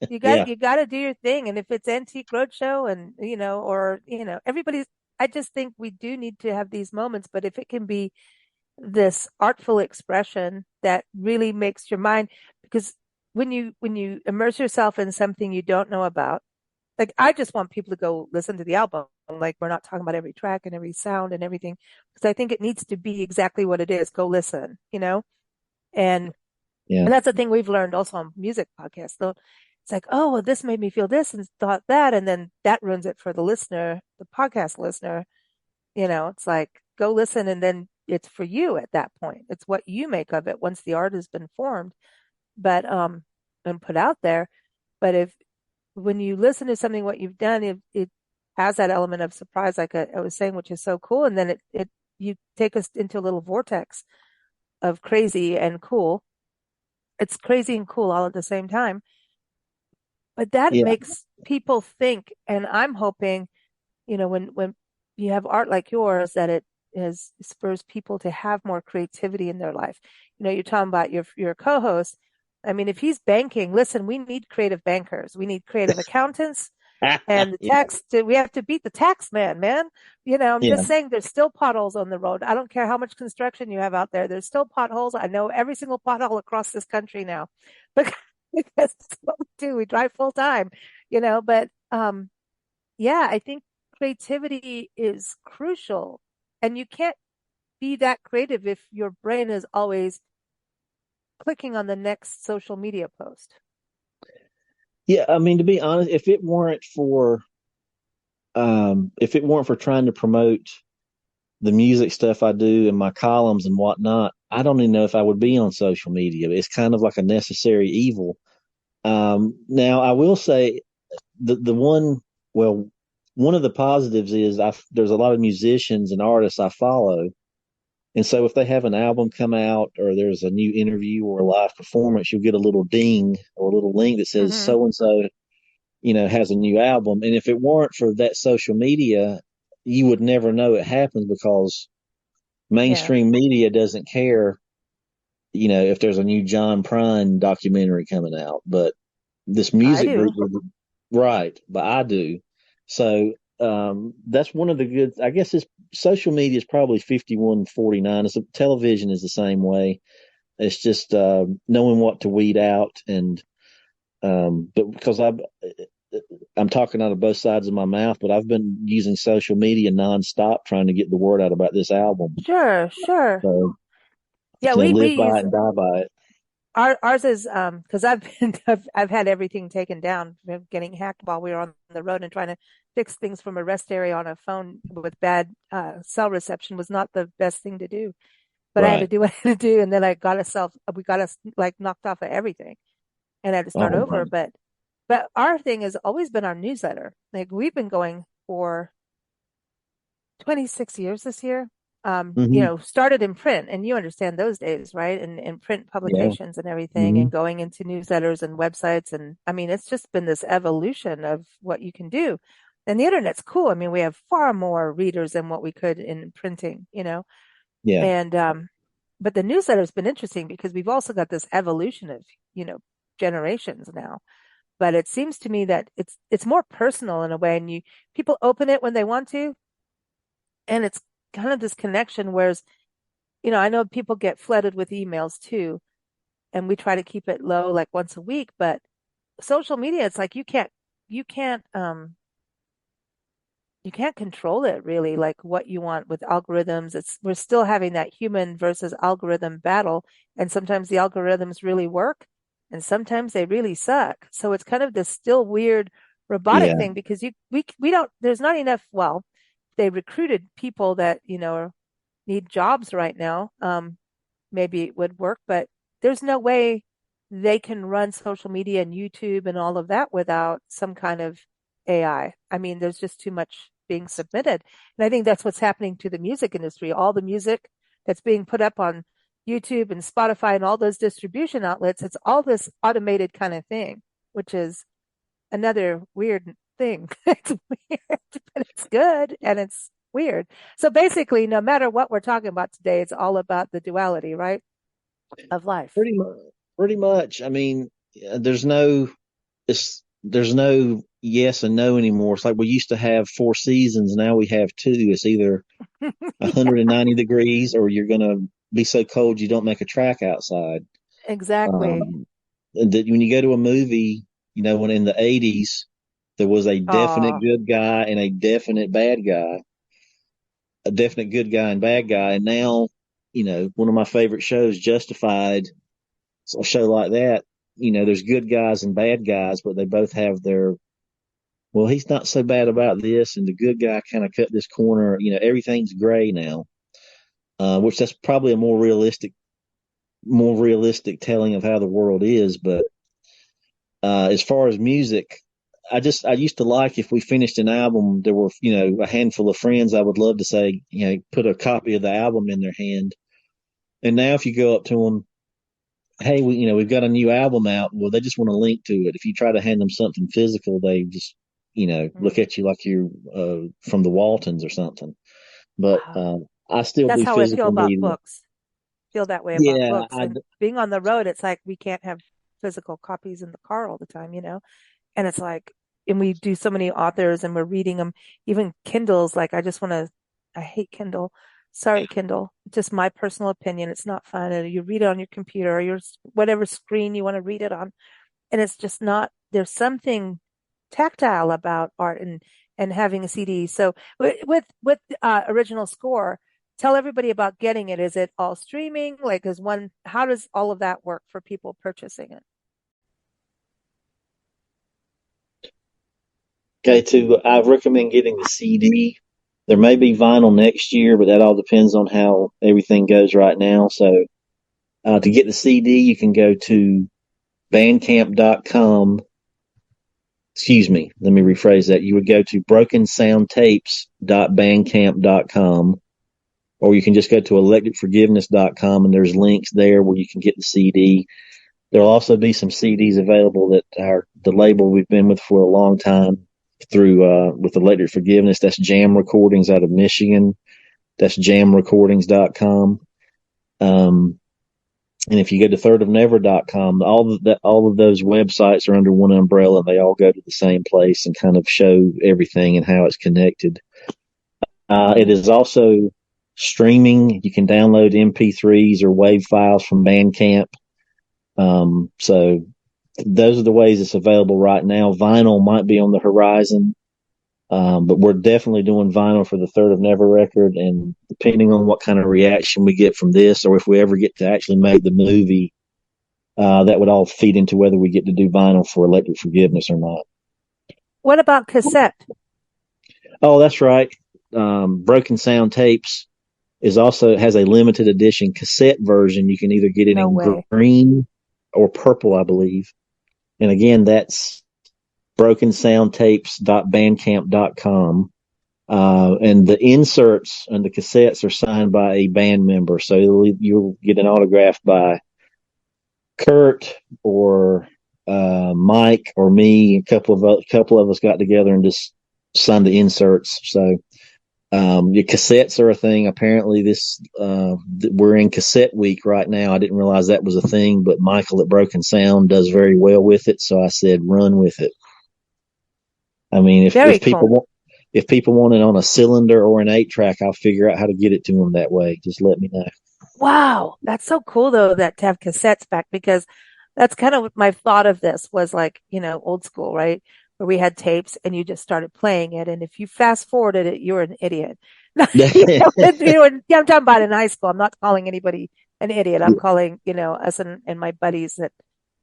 [SPEAKER 1] You got
[SPEAKER 2] yeah,
[SPEAKER 1] you got to do your thing, and if it's Antique Roadshow, and or everybody's. I just think we do need to have these moments, but if it can be this artful expression that really makes your mind, because when you immerse yourself in something you don't know about, like I just want people to go listen to the album. Like we're not talking about every track and every sound and everything, because I think it needs to be exactly what it is. Go listen, and
[SPEAKER 2] yeah,
[SPEAKER 1] and that's the thing we've learned also on music podcasts. Though it's like, oh, well, this made me feel this and thought that, and then that ruins it for the listener, the podcast listener. It's like go listen, and then it's for you at that point. It's what you make of it once the art has been formed, but and put out there. But if when you listen to something, what you've done, it has that element of surprise, like I was saying, which is so cool, and then it you take us into a little vortex of crazy and cool. It's crazy and cool all at the same time. But that
[SPEAKER 2] yeah,
[SPEAKER 1] makes people think, and I'm hoping, when you have art like yours, that it is spurs people to have more creativity in their life. You're talking about your co-host. I mean, if he's banking, listen, we need creative bankers. We need creative accountants. And the
[SPEAKER 2] yeah,
[SPEAKER 1] we have to beat the tax man. I'm
[SPEAKER 2] yeah.
[SPEAKER 1] just saying there's still potholes on the road. I don't care how much construction you have out there. There's still potholes. I know every single pothole across this country now because that's what we do. We drive full time, but yeah, I think creativity is crucial. And you can't be that creative if your brain is always clicking on the next social media post.
[SPEAKER 2] Yeah, I mean, to be honest, if it weren't for trying to promote the music stuff I do and my columns and whatnot, I don't even know if I would be on social media. It's kind of like a necessary evil. Now I will say the one, well, one of the positives is there's a lot of musicians and artists I follow. And so if they have an album come out or there's a new interview or a live performance, you'll get a little ding or a little link that says
[SPEAKER 1] Hmm.
[SPEAKER 2] so and so, has a new album. And if it weren't for that social media, you would never know it happens because
[SPEAKER 1] Yeah,
[SPEAKER 2] mainstream media doesn't care, if there's a new John Prine documentary coming out. But this
[SPEAKER 1] I
[SPEAKER 2] music group,
[SPEAKER 1] do.
[SPEAKER 2] right? But I do. So that's one of the good. I guess this social media is probably 51-49. Television is the same way. It's just knowing what to weed out, and but because I'm talking out of both sides of my mouth, but I've been using social media nonstop trying to get the word out about this album.
[SPEAKER 1] Sure, sure.
[SPEAKER 2] So
[SPEAKER 1] Yeah, we
[SPEAKER 2] live by
[SPEAKER 1] use
[SPEAKER 2] it and die by it.
[SPEAKER 1] ours is because I've been I've had everything taken down from getting hacked while we were on the road and trying to fix things from a rest area on a phone with bad cell reception was not the best thing to do. But I had to
[SPEAKER 2] Right.
[SPEAKER 1] do what I had to do, and then we got us like knocked off of everything, and I had to start
[SPEAKER 2] Oh
[SPEAKER 1] over.
[SPEAKER 2] my.
[SPEAKER 1] But our thing has always been our newsletter. Like we've been going for 26 years this year.
[SPEAKER 2] Hmm.
[SPEAKER 1] Started in print, and you understand those days, right? And print
[SPEAKER 2] Yeah.
[SPEAKER 1] publications and everything,
[SPEAKER 2] Hmm.
[SPEAKER 1] and going into newsletters and websites. And I mean, it's just been this evolution of what you can do. And the internet's cool. I mean, we have far more readers than what we could in printing.
[SPEAKER 2] Yeah.
[SPEAKER 1] And but the newsletter's been interesting because we've also got this evolution of, you know, generations now. But it seems to me that it's more personal in a way, and you people open it when they want to, and it's kind of this connection. Whereas, I know people get flooded with emails too, and we try to keep it low, like once a week. But social media, it's like you can't you can't control it really, like what you want with algorithms. We're still having that human versus algorithm battle, and sometimes the algorithms really work, and sometimes they really suck. So it's kind of this still weird robotic
[SPEAKER 2] Yeah.
[SPEAKER 1] thing because we don't there's not enough. Well, they recruited people that need jobs right now. Maybe it would work, but there's no way they can run social media and YouTube and all of that without some kind of AI. I mean, there's just too much being submitted. And I think that's what's happening to the music industry. All the music that's being put up on YouTube and Spotify and all those distribution outlets, it's all this automated kind of thing, which is another weird thing. It's weird, but it's good and it's weird. So basically, no matter what we're talking about today, it's all about the duality, right? Of life.
[SPEAKER 2] Pretty much. Pretty much. I mean, there's no yes and no anymore. It's like we used to have four seasons. Now we have two. It's either
[SPEAKER 1] Yeah,
[SPEAKER 2] 190 degrees or you're gonna be so cold you don't make a track outside.
[SPEAKER 1] exactly.
[SPEAKER 2] And that when you go to a movie, when in the 80s there was a definite
[SPEAKER 1] Oh,
[SPEAKER 2] good guy and a definite bad guy, a definite good guy and bad guy, and now, one of my favorite shows, Justified, a show like that, there's good guys and bad guys, but they both have their, well, he's not so bad about this, and the good guy kind of cut this corner. Everything's gray now, which that's probably a more realistic telling of how the world is. But as far as music, I used to like if we finished an album, there were a handful of friends I would love to say put a copy of the album in their hand. And now if you go up to them, hey, we've got a new album out. Well, they just want a link to it. If you try to hand them something physical, they just look
[SPEAKER 1] mm,
[SPEAKER 2] at you like you're from the Waltons or something. But
[SPEAKER 1] wow.
[SPEAKER 2] I still
[SPEAKER 1] That's
[SPEAKER 2] do
[SPEAKER 1] how I feel
[SPEAKER 2] physical
[SPEAKER 1] about
[SPEAKER 2] media.
[SPEAKER 1] books. Feel that way about
[SPEAKER 2] Yeah,
[SPEAKER 1] books. And being on the road, it's like we can't have physical copies in the car all the time. And it's like, and we do so many authors and we're reading them, even Kindles. Like, I hate Kindle. Sorry, Kindle. Just my personal opinion. It's not fun. And you read it on your computer or whatever screen you want to read it on. And it's just not, there's something. tactile about art and having a CD. So with original score, tell everybody about getting it. Is it all streaming? Like, is one? How does all of that work for people purchasing it?
[SPEAKER 2] Okay, I recommend getting the CD. There may be vinyl next year, but that all depends on how everything goes right now. So to get the CD, you can go to bandcamp.com. Excuse me, let me rephrase that. You would go to brokensoundtapes.bandcamp.com, or you can just go to electricforgiveness.com, and there's links there where you can get the CD. There'll also be some CDs available that are the label we've been with for a long time through with Electric Forgiveness. That's Jam Recordings out of Michigan. That's jamrecordings.com. And if you go to thirdofnever.com, all of those websites are under one umbrella. They all go to the same place and kind of show everything and how it's connected. It is also streaming. You can download MP3s or WAV files from Bandcamp. So those are the ways it's available right now. Vinyl might be on the horizon, but we're definitely doing vinyl for the Third of Never record. And depending on what kind of reaction we get from this, or if we ever get to actually make the movie, that would all feed into whether we get to do vinyl for Electric Forgiveness or not.
[SPEAKER 1] What about cassette?
[SPEAKER 2] Oh, that's right. Broken Sound Tapes has a limited edition cassette version. You can either get it
[SPEAKER 1] No
[SPEAKER 2] in
[SPEAKER 1] way.
[SPEAKER 2] green or purple, I believe. And again, that's brokensoundtapes.bandcamp.com. And the inserts and the cassettes are signed by a band member. So you'll get an autograph by Kurt or Mike or me. A couple of us got together and just signed the inserts. So your cassettes are a thing. Apparently, we're in cassette week right now. I didn't realize that was a thing, but Michael at Broken Sound does very well with it. So I said, run with it. I mean,
[SPEAKER 1] Very cool.
[SPEAKER 2] if people want it on a cylinder or an 8-track, I'll figure out how to get it to them that way. Just let me know.
[SPEAKER 1] Wow, that's so cool though that to have cassettes back because that's kind of my thought of this was like, old school, right? Where we had tapes and you just started playing it. And if you fast forwarded it, you're an idiot. Yeah, I'm talking about in high school. I'm not calling anybody an idiot. I'm calling, us and my buddies that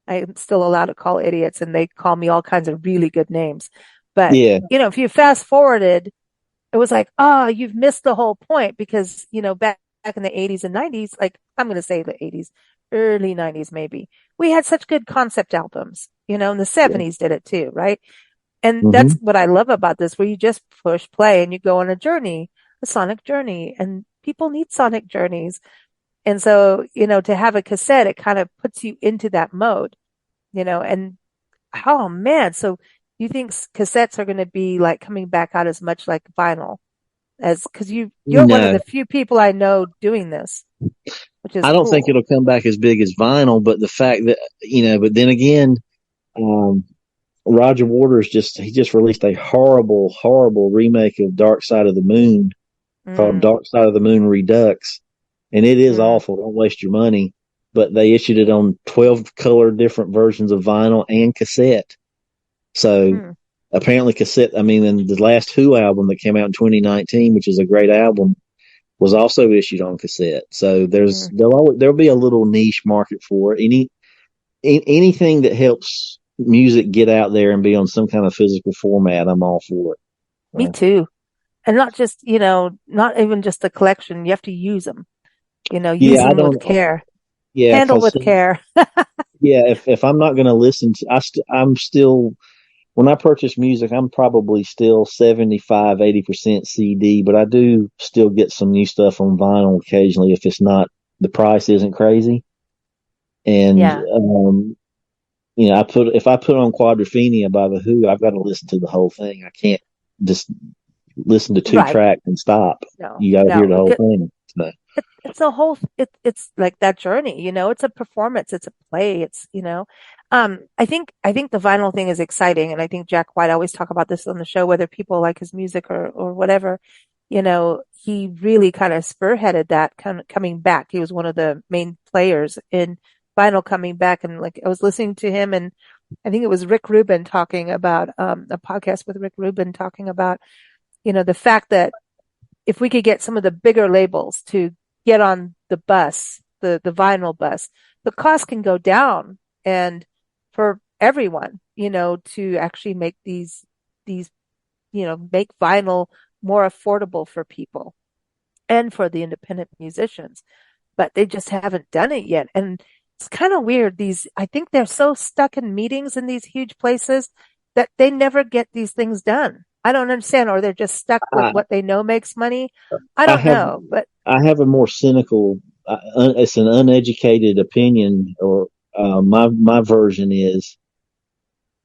[SPEAKER 1] I'm still allowed to call idiots and they call me all kinds of really good names. But,
[SPEAKER 2] Yeah.
[SPEAKER 1] if you fast forwarded, it was like, oh, you've missed the whole point because, back in the 80s and 90s, like I'm going to say the 80s, early 90s, maybe we had such good concept albums, and the 70s did it too. Right. And that's
[SPEAKER 2] Mm-hmm.
[SPEAKER 1] what I love about this, where you just push play and you go on a journey, a sonic journey, and people need sonic journeys. And so, to have a cassette, it kind of puts you into that mode, and oh man. So you think cassettes are going to be like coming back out as much like vinyl as, cause you're one of
[SPEAKER 2] No,
[SPEAKER 1] the few people I know doing this, which is
[SPEAKER 2] I don't think
[SPEAKER 1] cool.
[SPEAKER 2] it'll come back as big as vinyl, but the fact that, but then again, um, Roger Waters he just released a horrible, horrible remake of Dark Side of the Moon called
[SPEAKER 1] Mm,
[SPEAKER 2] Dark Side of the Moon Redux. And it is
[SPEAKER 1] mm,
[SPEAKER 2] awful. Don't waste your money. But they issued it on 12 color different versions of vinyl and cassette. So
[SPEAKER 1] mm,
[SPEAKER 2] apparently cassette, I mean, and the last Who album that came out in 2019, which is a great album, was also issued on cassette. So
[SPEAKER 1] mm.
[SPEAKER 2] there'll be a little niche market for it. Anything that helps music get out there and be on some kind of physical format, I'm all for it.
[SPEAKER 1] Me
[SPEAKER 2] So,
[SPEAKER 1] too. And not just, not even just a collection. You have to use them, use
[SPEAKER 2] yeah, I
[SPEAKER 1] them with
[SPEAKER 2] don't.
[SPEAKER 1] care,
[SPEAKER 2] Yeah,
[SPEAKER 1] handle
[SPEAKER 2] because
[SPEAKER 1] with care.
[SPEAKER 2] yeah, if I'm not going to listen to, I'm still when I purchase music, I'm probably still 75, 80% CD, but I do still get some new stuff on vinyl occasionally if it's not the price isn't crazy. And
[SPEAKER 1] Yeah.
[SPEAKER 2] if I put on Quadrophenia by the Who, I've got to listen to the whole thing. I can't just listen to two
[SPEAKER 1] Right.
[SPEAKER 2] tracks and stop.
[SPEAKER 1] No,
[SPEAKER 2] You got to hear the
[SPEAKER 1] no.
[SPEAKER 2] whole thing. So,
[SPEAKER 1] It's a whole, it's like that journey, it's a performance, it's a play, I think the vinyl thing is exciting. And I think Jack White, I always talk about this on the show, whether people like his music or whatever, he really kind of spearheaded that kind of coming back. He was one of the main players in vinyl coming back. And like, I was listening to him and I think it was Rick Rubin talking about a podcast with Rick Rubin talking about, the fact that if we could get some of the bigger labels to get on the bus, the vinyl bus, the cost can go down and for everyone, to actually make these, make vinyl more affordable for people and for the independent musicians. But they just haven't done it yet. And it's kind of weird. I think they're so stuck in meetings in these huge places that they never get these things done. I don't understand, or they're just stuck with
[SPEAKER 2] I,
[SPEAKER 1] what they know makes money. I
[SPEAKER 2] I
[SPEAKER 1] don't
[SPEAKER 2] have
[SPEAKER 1] know, but
[SPEAKER 2] I have a more cynical. It's an uneducated opinion, or my version is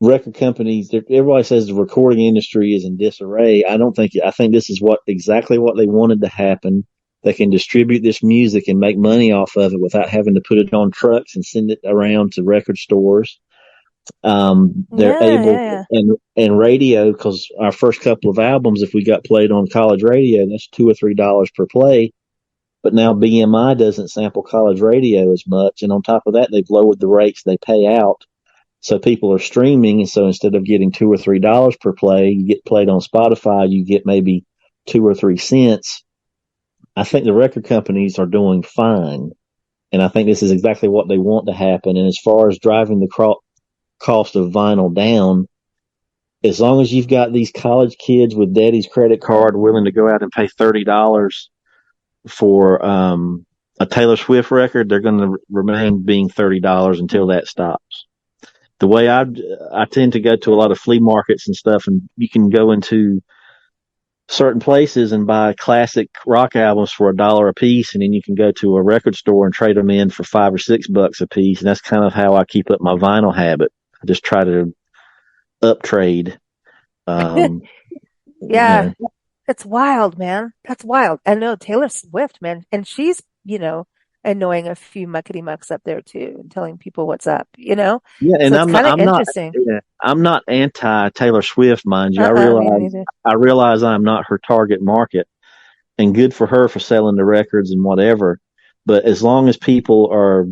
[SPEAKER 2] record companies. Everybody says the recording industry is in disarray. I don't think. I think this is exactly what they wanted to happen. They can distribute this music and make money off of it without having to put it on trucks and send it around to record stores. They're
[SPEAKER 1] yeah,
[SPEAKER 2] able,
[SPEAKER 1] yeah,
[SPEAKER 2] and radio, because our first couple of albums, if we got played on college radio, that's $2 or $3 per play. But now BMI doesn't sample college radio as much, and on top of that, they've lowered the rates they pay out. So people are streaming, and so instead of getting $2 or $3 per play, you get played on Spotify, you get maybe 2 or 3 cents. I think the record companies are doing fine, and I think this is exactly what they want to happen. And as far as driving the cost of vinyl down, as long as you've got these college kids with daddy's credit card willing to go out and pay $30 for a Taylor Swift record, they're going to remain being $30 until that stops. The way I tend to go to a lot of flea markets and stuff, and you can go into certain places and buy classic rock albums for $1 a piece, and then you can go to a record store and trade them in for $5 or $6 a piece. And that's kind of how I keep up my vinyl habit. I just try to up trade.
[SPEAKER 1] yeah.
[SPEAKER 2] Um,
[SPEAKER 1] Yeah,
[SPEAKER 2] you
[SPEAKER 1] it's wild, man. That's wild. I know Taylor Swift, man, and she's, annoying a few muckety mucks up there too and telling people what's up.
[SPEAKER 2] Yeah,
[SPEAKER 1] So
[SPEAKER 2] and
[SPEAKER 1] it's kind of interesting.
[SPEAKER 2] I'm not anti Taylor Swift, mind you.
[SPEAKER 1] Me neither.
[SPEAKER 2] I realize I'm not her target market, and good for her for selling the records and whatever. But as long as people are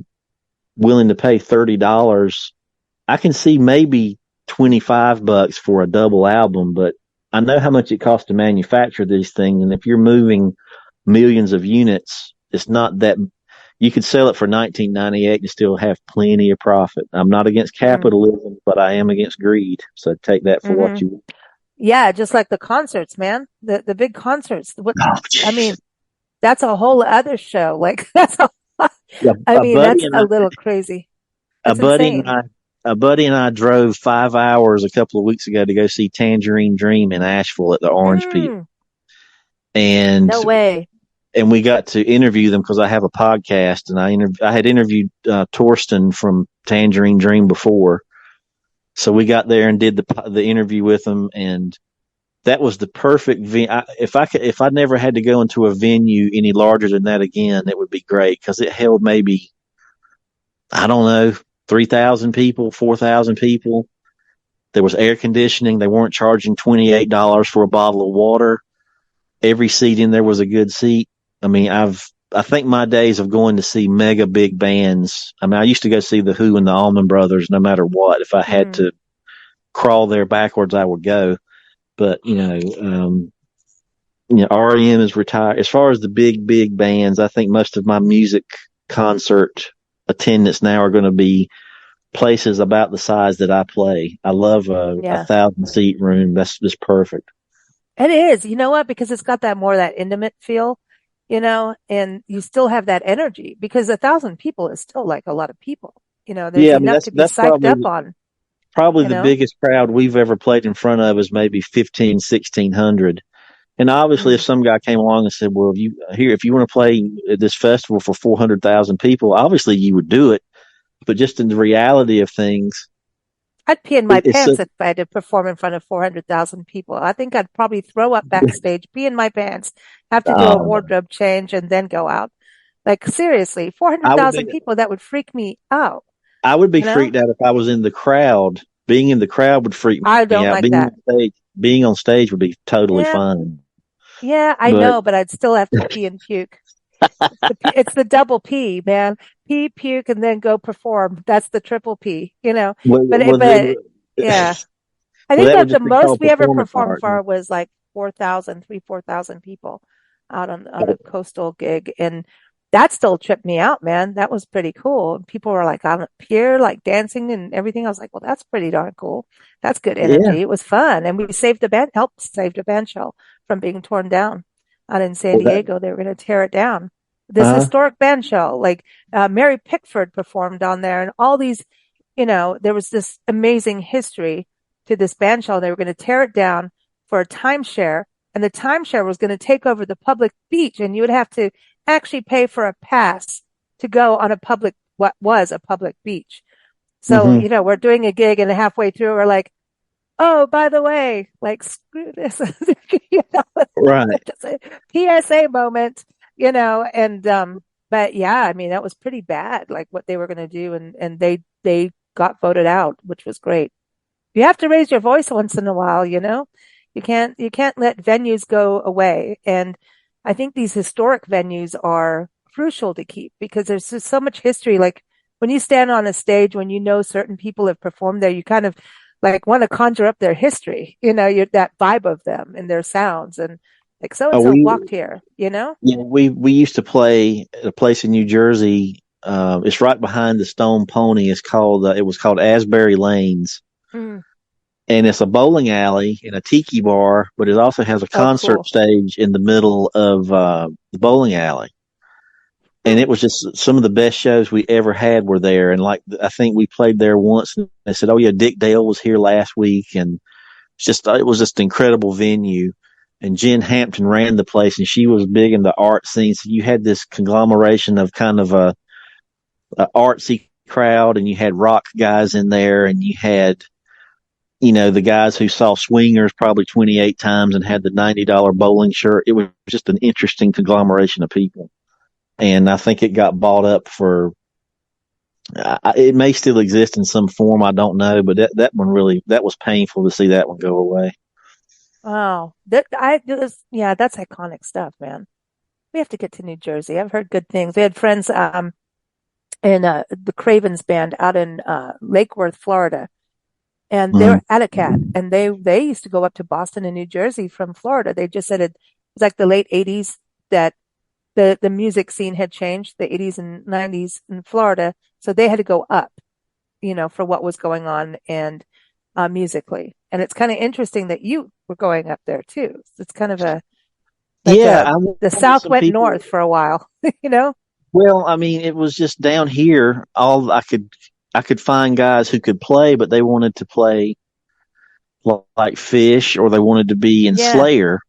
[SPEAKER 2] willing to pay $30, I can see maybe $25 for a double album, but I know how much it costs to manufacture these things, and if you're moving millions of units, it's not that you could sell it for 19.98 and still have plenty of profit. I'm not against
[SPEAKER 1] Mm,
[SPEAKER 2] capitalism, but I am against greed. So take that for what
[SPEAKER 1] hmm
[SPEAKER 2] you
[SPEAKER 1] Yeah, just like the concerts, man. The big concerts. I
[SPEAKER 2] want.
[SPEAKER 1] mean, that's a whole other show. Like
[SPEAKER 2] Yeah,
[SPEAKER 1] I mean, that's a little crazy.
[SPEAKER 2] a
[SPEAKER 1] It's
[SPEAKER 2] buddy and
[SPEAKER 1] insane.
[SPEAKER 2] I, a buddy and I drove 5 hours a couple of weeks ago to go see Tangerine Dream in Asheville at the Orange Peel,
[SPEAKER 1] Mm,
[SPEAKER 2] and
[SPEAKER 1] no way.
[SPEAKER 2] we got to interview them because I have a podcast, and I had interviewed Torsten from Tangerine Dream before, so we got there and did the interview with them, and that was the perfect if I never had to go into a venue any larger than that again, it would be great because it held maybe, I don't know, 3,000 people, 4,000 people. There was air conditioning. They weren't charging $28 for a bottle of water. Every seat in there was a good seat. I mean, I think my days of going to see mega big bands. I mean, I used to go see the Who and the Allman Brothers no matter what. If I had
[SPEAKER 1] Mm,
[SPEAKER 2] to crawl there backwards, I would go. But REM is retired. As far as the big bands, I think most of my music concert attendance now are going to be places about the size that I play. I love a
[SPEAKER 1] yeah.
[SPEAKER 2] 1,000 seat room. That's just perfect.
[SPEAKER 1] It is. You know what? Because it's got that intimate feel, and you still have that energy because 1,000 people is still like a lot of people. There's
[SPEAKER 2] Yeah, I mean
[SPEAKER 1] enough to be
[SPEAKER 2] that's
[SPEAKER 1] psyched up on,
[SPEAKER 2] probably
[SPEAKER 1] you
[SPEAKER 2] the
[SPEAKER 1] know?
[SPEAKER 2] biggest crowd we've ever played in front of is maybe 15, 1,600. And obviously, if
[SPEAKER 1] Mm,
[SPEAKER 2] some guy came along and said, "Well, if you want to play at this festival for 400,000 people," obviously you would do it. But just in the reality of things,
[SPEAKER 1] I'd pee in my
[SPEAKER 2] it's a,
[SPEAKER 1] pants if I had to perform in front of 400,000 people. I think I'd probably throw up backstage, pee in my pants, have to do a
[SPEAKER 2] um,
[SPEAKER 1] wardrobe change and then go out. Like seriously,
[SPEAKER 2] I would
[SPEAKER 1] 400,000
[SPEAKER 2] be
[SPEAKER 1] people, that would freak me out,
[SPEAKER 2] I would be
[SPEAKER 1] you know?
[SPEAKER 2] freaked out if I was in the crowd. Being in the crowd would freak
[SPEAKER 1] I
[SPEAKER 2] me
[SPEAKER 1] don't
[SPEAKER 2] out.
[SPEAKER 1] like that.
[SPEAKER 2] Being on stage would be totally
[SPEAKER 1] Yeah.
[SPEAKER 2] fine.
[SPEAKER 1] Yeah, I
[SPEAKER 2] But
[SPEAKER 1] know, but I'd still have to pee and puke. It's the double P, man. Pee, puke, and then go perform. That's the triple P, you know. But yeah, I
[SPEAKER 2] well,
[SPEAKER 1] think
[SPEAKER 2] that would
[SPEAKER 1] that the
[SPEAKER 2] just be
[SPEAKER 1] most
[SPEAKER 2] called
[SPEAKER 1] we ever
[SPEAKER 2] performance
[SPEAKER 1] performed
[SPEAKER 2] art.
[SPEAKER 1] for was like 4,000 people out on a coastal gig. And that still tripped me out, man. That was pretty cool. People were like on a pier, like dancing and everything. I was like, well, that's pretty darn cool. That's good
[SPEAKER 2] Yeah.
[SPEAKER 1] energy. It was fun. And we saved the band, helped save the band shell from being torn down out in San
[SPEAKER 2] Well, that,
[SPEAKER 1] Diego. They were going to tear it down. This
[SPEAKER 2] uh,
[SPEAKER 1] historic band shell, like Mary Pickford performed on there and all these, there was this amazing history to this band shell. They were going to tear it down for a timeshare, and the timeshare was going to take over the public beach, and you would have to actually pay for a pass to go on what was a public beach. So,
[SPEAKER 2] hmm
[SPEAKER 1] we're doing a gig, and halfway through, we're like, oh, by the way, like, screw this.
[SPEAKER 2] right.
[SPEAKER 1] Just a PSA moment, but yeah, I mean, that was pretty bad, like what they were going to do. And they got voted out, which was great. You have to raise your voice once in a while. You can't let venues go away. And I think these historic venues are crucial to keep because there's just so much history. Like when you stand on a stage, when certain people have performed there, you kind of like want to conjure up their history, you're that vibe of them and their sounds and like so and
[SPEAKER 2] Oh,
[SPEAKER 1] so
[SPEAKER 2] we
[SPEAKER 1] walked here.
[SPEAKER 2] yeah we used to play at a place in New Jersey. It's right behind the Stone Pony. It was called Asbury Lanes,
[SPEAKER 1] Mm.
[SPEAKER 2] and it's a bowling alley and a tiki bar, but it also has a
[SPEAKER 1] Oh,
[SPEAKER 2] concert
[SPEAKER 1] cool.
[SPEAKER 2] stage in the middle of the bowling alley. And
[SPEAKER 1] Hmm.
[SPEAKER 2] it was just some of the best shows we ever had were there. And like I think we played there once, and they said, "Oh yeah, Dick Dale was here last week," and it was just an incredible venue. And Jen Hampton ran the place, and she was big in the art scene. So you had this conglomeration of kind of a artsy crowd, and you had rock guys in there, and you had the guys who saw Swingers probably 28 times and had the $90 bowling shirt. It was just an interesting conglomeration of people. And I think it got bought up for, it may still exist in some form. I don't know, but that one really, that was painful to see that one go away.
[SPEAKER 1] Wow. Yeah, that's iconic stuff, man. We have to get to New Jersey. I've heard good things. We had friends in the Cravens band out in Lake Worth, Florida, and
[SPEAKER 2] Mm-hmm.
[SPEAKER 1] they're Cat, and they used to go up to Boston and New Jersey from Florida. They just said it was like the late '80s that the music scene had changed, the '80s and '90s in Florida, so they had to go up, for what was going on and musically. And it's kind of interesting that you were going up there too. It's kind of like
[SPEAKER 2] Yeah, I
[SPEAKER 1] the
[SPEAKER 2] wanted
[SPEAKER 1] South
[SPEAKER 2] some
[SPEAKER 1] went
[SPEAKER 2] people.
[SPEAKER 1] north for a while, you know?
[SPEAKER 2] Well, I mean, it was just down here. All I could find guys who could play, but they wanted to play like Fish, or they wanted to be in
[SPEAKER 1] Yeah,
[SPEAKER 2] Slayer.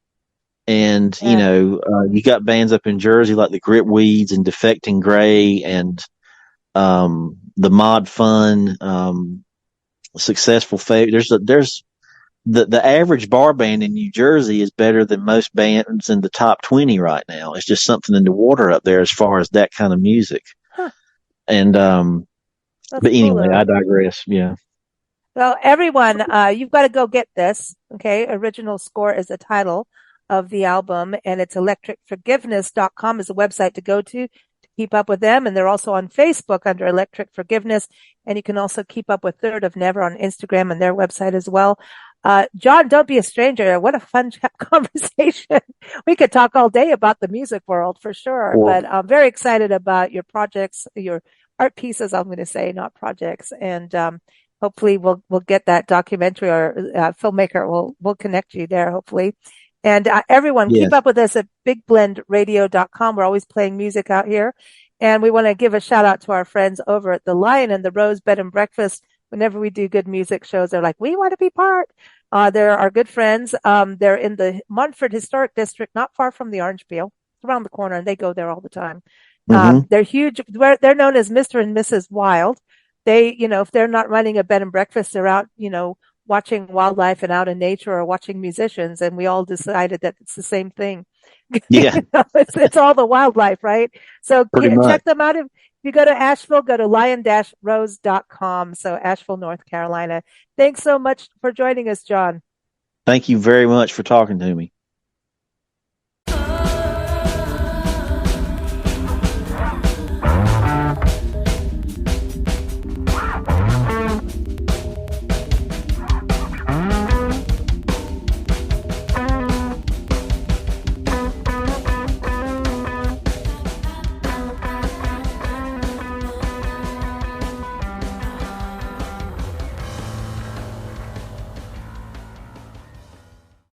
[SPEAKER 2] And
[SPEAKER 1] yeah.
[SPEAKER 2] you got bands up in Jersey like the Gritweeds and Defecting Gray and the Mod Fun, Successful Fate. There's the average bar band in New Jersey is better than most bands in the top 20 right now. It's just something in the water up there as far as that kind of music.
[SPEAKER 1] Huh,
[SPEAKER 2] And
[SPEAKER 1] that's
[SPEAKER 2] but
[SPEAKER 1] cool
[SPEAKER 2] anyway, I
[SPEAKER 1] though.
[SPEAKER 2] digress. Yeah.
[SPEAKER 1] Well, everyone, you've got to go get this. Okay. Original Score is the title of the album, and it's electricforgiveness.com is a website to go to keep up with them. And they're also on Facebook under Electric Forgiveness. And you can also keep up with Third of Never on Instagram and their website as well. Jon, don't be a stranger. What a fun conversation. We could talk all day about the music world for sure,
[SPEAKER 2] Well,
[SPEAKER 1] but I'm very excited about your projects, your art pieces, I'm going to say, not projects. And, hopefully we'll get that documentary or filmmaker will connect you there hopefully. And everyone keep
[SPEAKER 2] yes.
[SPEAKER 1] up with us at bigblendradio.com. We're always playing music out here. And we want to give a shout out to our friends over at the Lion and the Rose Bed and Breakfast. Whenever we do good music shows, they're like, we want to be part. They're our good friends. They're in the Montford Historic District, not far from the Orange Peel. It's around the corner and they go there all the time.
[SPEAKER 2] hmm
[SPEAKER 1] They're huge. They're known as Mr. and Mrs. Wild. If they're not running a bed and breakfast, they're out, watching wildlife and out in nature or watching musicians. And we all decided that it's the same thing.
[SPEAKER 2] Yeah,
[SPEAKER 1] It's all the wildlife, right? So
[SPEAKER 2] pretty much.
[SPEAKER 1] check them out. If you go to Asheville, go to lion-rose.com. So Asheville, North Carolina. Thanks so much for joining us, Jon.
[SPEAKER 2] Thank you very much for talking to me.